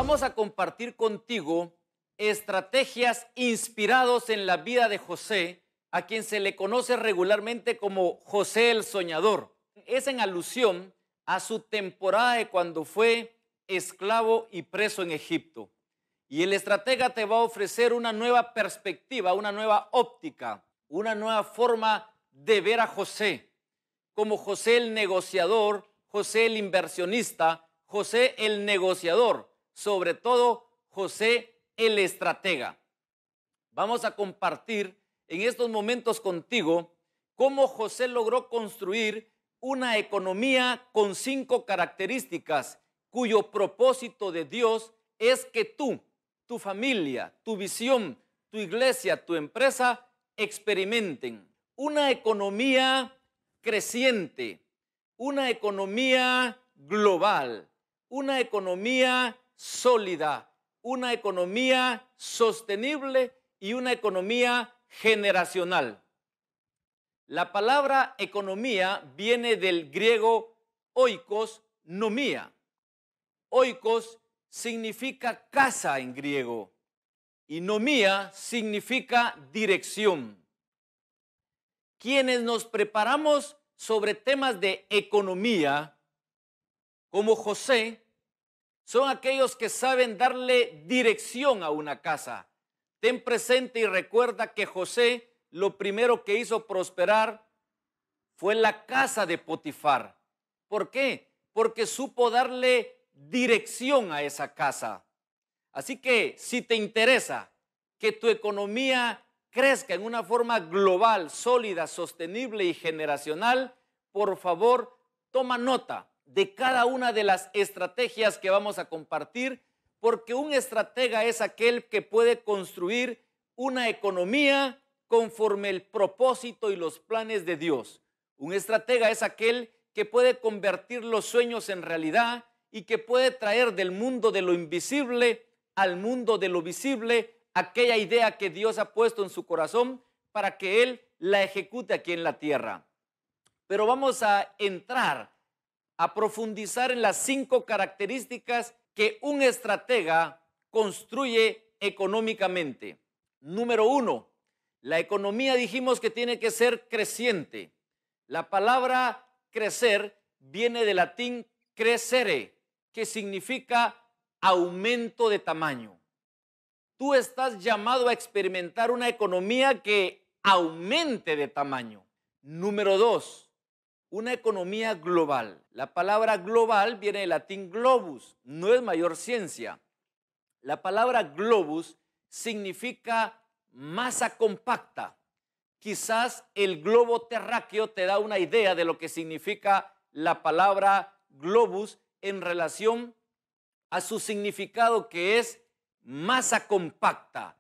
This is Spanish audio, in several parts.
Vamos a compartir contigo estrategias inspirados en la vida de José, a quien se le conoce regularmente como José el Soñador. Es en alusión a su temporada de cuando fue esclavo y preso en Egipto. Y el estratega te va a ofrecer una nueva perspectiva, una nueva óptica, una nueva forma de ver a José, como José el negociador, José el inversionista, José el negociador, sobre todo José el estratega. Vamos a compartir en estos momentos contigo cómo José logró construir una economía con 5 características cuyo propósito de Dios es que tú, tu familia, tu visión, tu iglesia, tu empresa experimenten una economía creciente, una economía global, una economía sólida, una economía sostenible y una economía generacional. La palabra economía viene del griego oikos nomía. Oikos significa casa en griego y nomía significa dirección. Quienes nos preparamos sobre temas de economía, como José, son aquellos que saben darle dirección a una casa. Ten presente y recuerda que José lo primero que hizo prosperar fue la casa de Potifar. ¿Por qué? Porque supo darle dirección a esa casa. Así que si te interesa que tu economía crezca en una forma global, sólida, sostenible y generacional, por favor, toma nota de cada una de las estrategias que vamos a compartir, porque un estratega es aquel que puede construir una economía conforme el propósito y los planes de Dios. Un estratega es aquel que puede convertir los sueños en realidad y que puede traer del mundo de lo invisible al mundo de lo visible aquella idea que Dios ha puesto en su corazón para que Él la ejecute aquí en la tierra. Pero vamos a entrar a profundizar en las 5 características que un estratega construye económicamente. Número 1, la economía dijimos que tiene que ser creciente. La palabra crecer viene del latín crescere, que significa aumento de tamaño. Tú estás llamado a experimentar una economía que aumente de tamaño. Número 2, una economía global. La palabra global viene del latín globus, no es mayor ciencia. La palabra globus significa masa compacta. Quizás el globo terráqueo te da una idea de lo que significa la palabra globus en relación a su significado, que es masa compacta.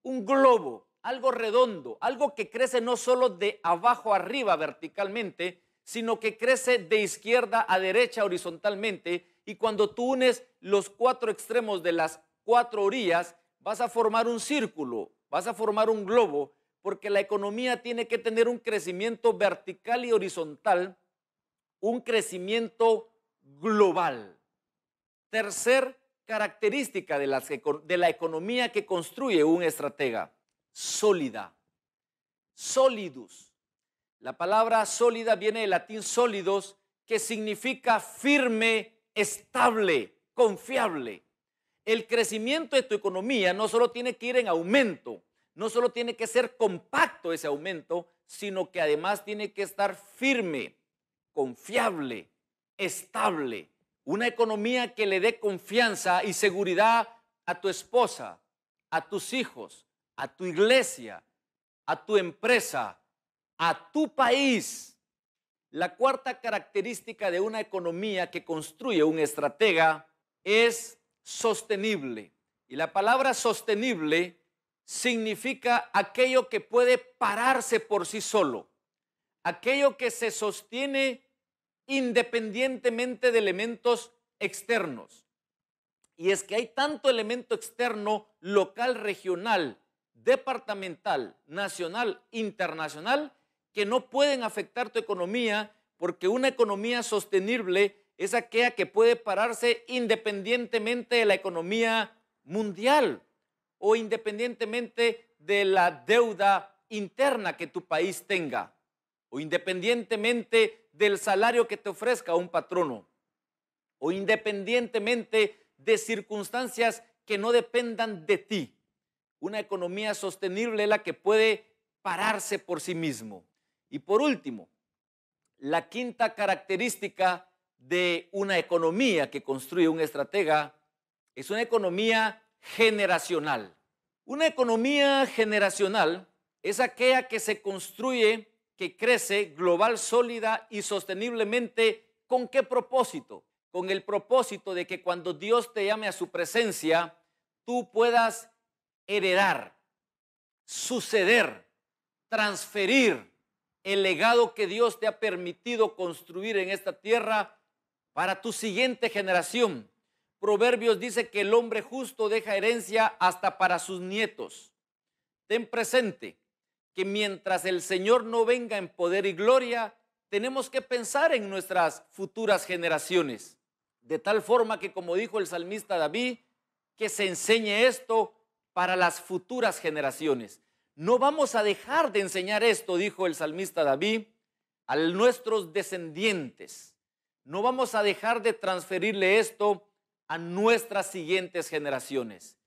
Un globo, algo redondo, algo que crece no solo de abajo arriba verticalmente, sino que crece de izquierda a derecha horizontalmente, y cuando tú unes los 4 extremos de las 4 orillas, vas a formar un círculo, vas a formar un globo, porque la economía tiene que tener un crecimiento vertical y horizontal, un crecimiento global. Tercer característica de la economía que construye un estratega: sólida, solidus. La palabra sólida viene del latín sólidos, que significa firme, estable, confiable. El crecimiento de tu economía no solo tiene que ir en aumento, no solo tiene que ser compacto ese aumento, sino que además tiene que estar firme, confiable, estable. Una economía que le dé confianza y seguridad a tu esposa, a tus hijos, a tu iglesia, a tu empresa, a tu país. La cuarta característica de una economía que construye un estratega es sostenible. Y la palabra sostenible significa aquello que puede pararse por sí solo, aquello que se sostiene independientemente de elementos externos. Y es que hay tanto elemento externo, local, regional, departamental, nacional, internacional, que no pueden afectar tu economía, porque una economía sostenible es aquella que puede pararse independientemente de la economía mundial o independientemente de la deuda interna que tu país tenga o independientemente del salario que te ofrezca un patrono o independientemente de circunstancias que no dependan de ti. Una economía sostenible es la que puede pararse por sí mismo. Y por último, la quinta característica de una economía que construye un estratega es una economía generacional. Una economía generacional es aquella que se construye, que crece global, sólida y sosteniblemente. ¿Con qué propósito? Con el propósito de que cuando Dios te llame a su presencia, tú puedas heredar, suceder, transferir el legado que Dios te ha permitido construir en esta tierra para tu siguiente generación. Proverbios dice que el hombre justo deja herencia hasta para sus nietos. Ten presente que mientras el Señor no venga en poder y gloria, tenemos que pensar en nuestras futuras generaciones. De tal forma que, como dijo el salmista David, que se enseñe esto para las futuras generaciones. No vamos a dejar de enseñar esto, dijo el salmista David, a nuestros descendientes. No vamos a dejar de transferirle esto a nuestras siguientes generaciones.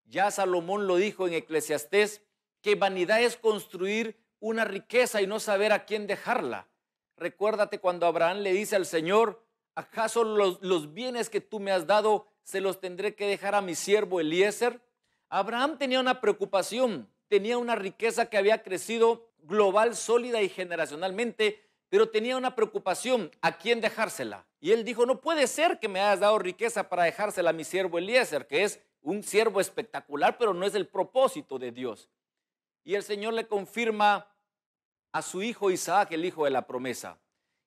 Ya Salomón lo dijo en Eclesiastés, que vanidad es construir una riqueza y no saber a quién dejarla. Recuérdate cuando Abraham le dice al Señor, ¿acaso los bienes que tú me has dado se los tendré que dejar a mi siervo Eliezer? Abraham tenía una preocupación, tenía una riqueza que había crecido global, sólida y generacionalmente, pero tenía una preocupación, ¿a quién dejársela? Y él dijo, no puede ser que me hayas dado riqueza para dejársela a mi siervo Eliezer, que es un siervo espectacular, pero no es el propósito de Dios. Y el Señor le confirma a su hijo Isaac, el hijo de la promesa.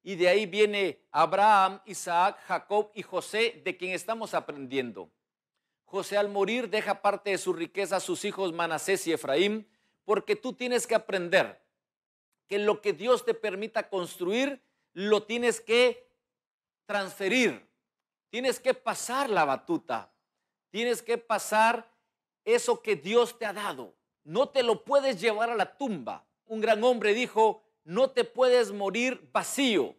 Y de ahí viene Abraham, Isaac, Jacob y José, de quien estamos aprendiendo. José al morir deja parte de su riqueza a sus hijos Manasés y Efraín, porque tú tienes que aprender que lo que Dios te permita construir, lo tienes que transferir, tienes que pasar la batuta, tienes que pasar eso que Dios te ha dado. No te lo puedes llevar a la tumba. Un gran hombre dijo, no te puedes morir vacío.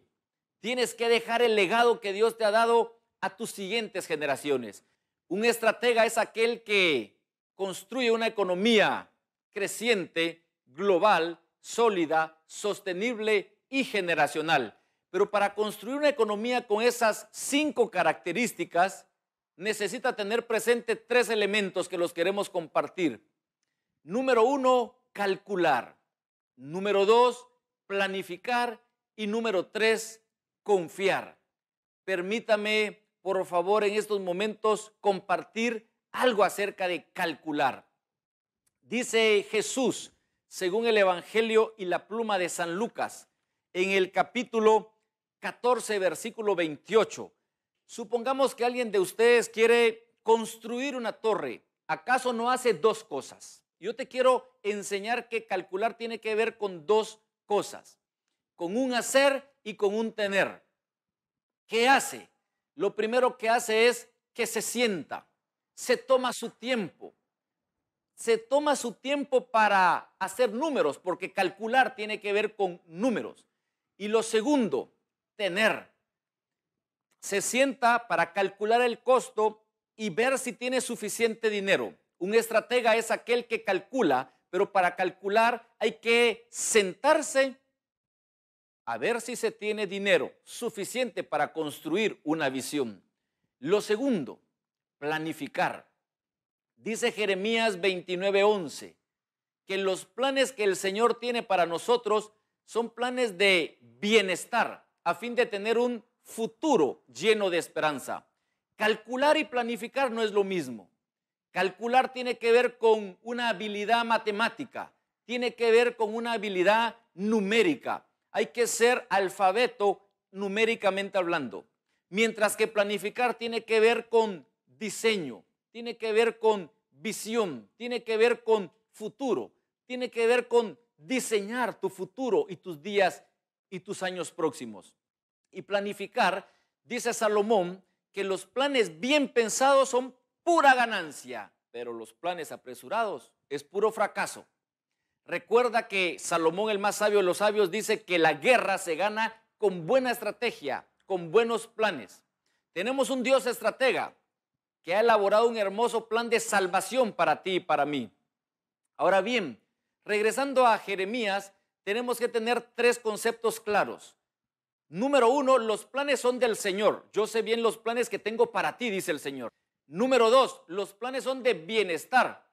Tienes que dejar el legado que Dios te ha dado a tus siguientes generaciones. Un estratega es aquel que construye una economía creciente, global, sólida, sostenible y generacional. Pero para construir una economía con esas 5 características, necesita tener presente 3 elementos que los queremos compartir. Número 1, calcular. Número 2, planificar. Y número 3, confiar. Permítame, por favor, en estos momentos compartir algo acerca de calcular. Dice Jesús, según el Evangelio y la pluma de San Lucas, en el capítulo 14, versículo 28. Supongamos que alguien de ustedes quiere construir una torre. ¿Acaso no hace 2 cosas? Yo te quiero enseñar que calcular tiene que ver con 2 cosas, con un hacer y con un tener. ¿Qué hace? Lo primero que hace es que se sienta, se toma su tiempo. Se toma su tiempo para hacer números, porque calcular tiene que ver con números. Y lo segundo, tener. Se sienta para calcular el costo y ver si tiene suficiente dinero. Un estratega es aquel que calcula, pero para calcular hay que sentarse a ver si se tiene dinero suficiente para construir una visión. Lo segundo, planificar. Dice Jeremías 29:11, que los planes que el Señor tiene para nosotros son planes de bienestar, a fin de tener un futuro lleno de esperanza. Calcular y planificar no es lo mismo. Calcular tiene que ver con una habilidad matemática, tiene que ver con una habilidad numérica. Hay que ser alfabeto numéricamente hablando. Mientras que planificar tiene que ver con diseño, tiene que ver con visión, tiene que ver con futuro, tiene que ver con diseñar tu futuro y tus días y tus años próximos. Y planificar Dice Salomón que los planes bien pensados son pura ganancia, pero los planes apresurados es puro fracaso. Recuerda que Salomón, el más sabio de los sabios, dice que la guerra se gana con buena estrategia, con buenos planes. Tenemos un Dios estratega que ha elaborado un hermoso plan de salvación para ti y para mí. Ahora bien, regresando a Jeremías, tenemos que tener tres conceptos claros. Número uno, los planes son del Señor. Yo sé bien los planes que tengo para ti, dice el Señor. Número dos, los planes son de bienestar.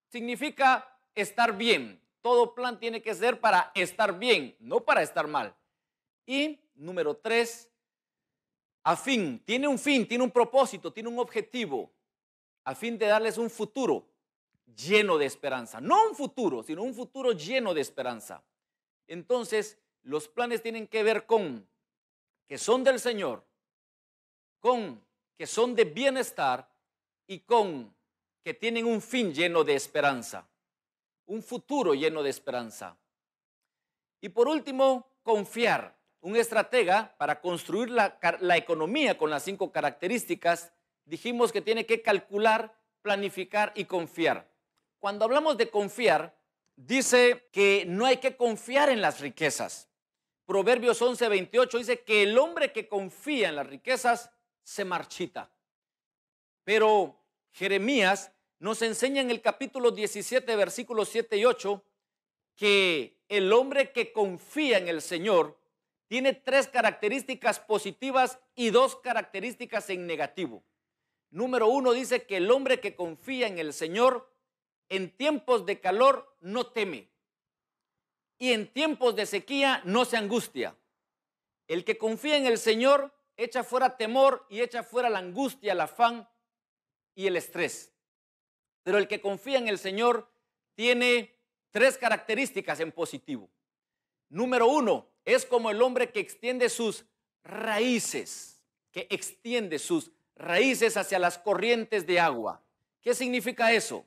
Significa estar bien. Todo plan tiene que ser para estar bien, no para estar mal. Y número tres, tiene un propósito, tiene un objetivo, a fin de darles un futuro lleno de esperanza. No un futuro, sino un futuro lleno de esperanza. Entonces, los planes tienen que ver con que son del Señor, con que son de bienestar y con que tienen un fin lleno de esperanza, un futuro lleno de esperanza. Y por último, confiar. Un estratega para construir la economía con las 5 características, dijimos que tiene que calcular, planificar y confiar. Cuando hablamos de confiar, dice que no hay que confiar en las riquezas. Proverbios 11:28 dice que el hombre que confía en las riquezas se marchita. Pero Jeremías nos enseña en el capítulo 17, versículos 7 y 8, que el hombre que confía en el Señor tiene 3 características positivas y 2 características en negativo. Número 1 dice que el hombre que confía en el Señor en tiempos de calor no teme y en tiempos de sequía no se angustia. El que confía en el Señor echa fuera temor y echa fuera la angustia, el afán y el estrés. Pero el que confía en el Señor tiene 3 características en positivo. Número 1, es como el hombre que extiende sus raíces, hacia las corrientes de agua. ¿Qué significa eso?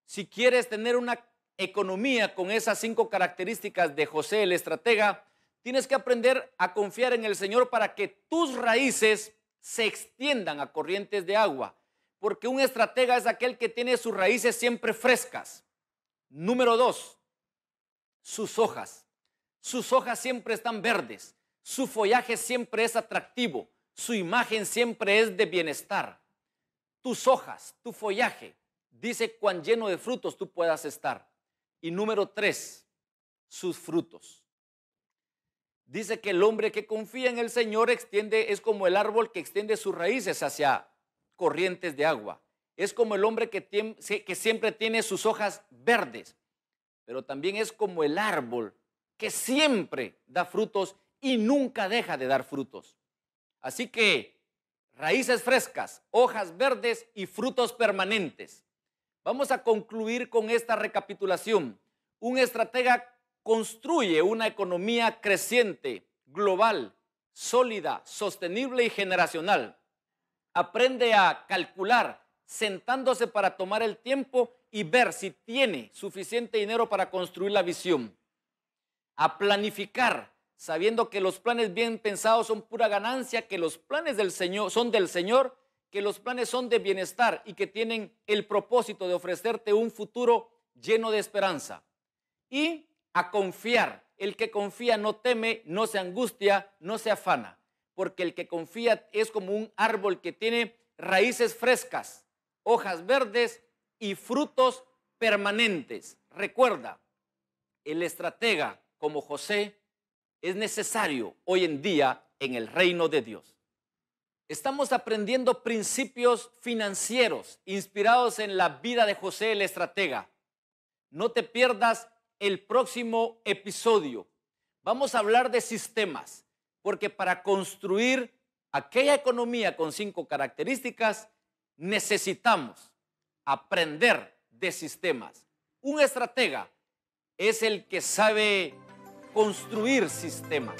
Si quieres tener una economía con esas 5 características de José el estratega, tienes que aprender a confiar en el Señor para que tus raíces se extiendan a corrientes de agua, porque un estratega es aquel que tiene sus raíces siempre frescas. Número 2, sus hojas. Sus hojas siempre están verdes, su follaje siempre es atractivo, su imagen siempre es de bienestar. Tus hojas, tu follaje, dice cuán lleno de frutos tú puedas estar. Y número 3, sus frutos. Dice que el hombre que confía en el Señor es como el árbol que extiende sus raíces hacia corrientes de agua. Es como el hombre que siempre tiene sus hojas verdes, pero también es como el árbol que siempre da frutos y nunca deja de dar frutos. Así que raíces frescas, hojas verdes y frutos permanentes. Vamos a concluir con esta recapitulación. Un estratega construye una economía creciente, global, sólida, sostenible y generacional. Aprende a calcular, sentándose para tomar el tiempo y ver si tiene suficiente dinero para construir la visión. A planificar, sabiendo que los planes bien pensados son pura ganancia, que los planes del Señor son del Señor, que los planes son de bienestar y que tienen el propósito de ofrecerte un futuro lleno de esperanza. Y a confiar. El que confía no teme, no se angustia, no se afana, porque el que confía es como un árbol que tiene raíces frescas, hojas verdes y frutos permanentes. Recuerda, el estratega como José es necesario hoy en día en el reino de Dios. Estamos aprendiendo principios financieros inspirados en la vida de José el estratega. No te pierdas el próximo episodio. Vamos a hablar de sistemas, porque para construir aquella economía con 5 características necesitamos aprender de sistemas. Un estratega es el que sabe construir sistemas.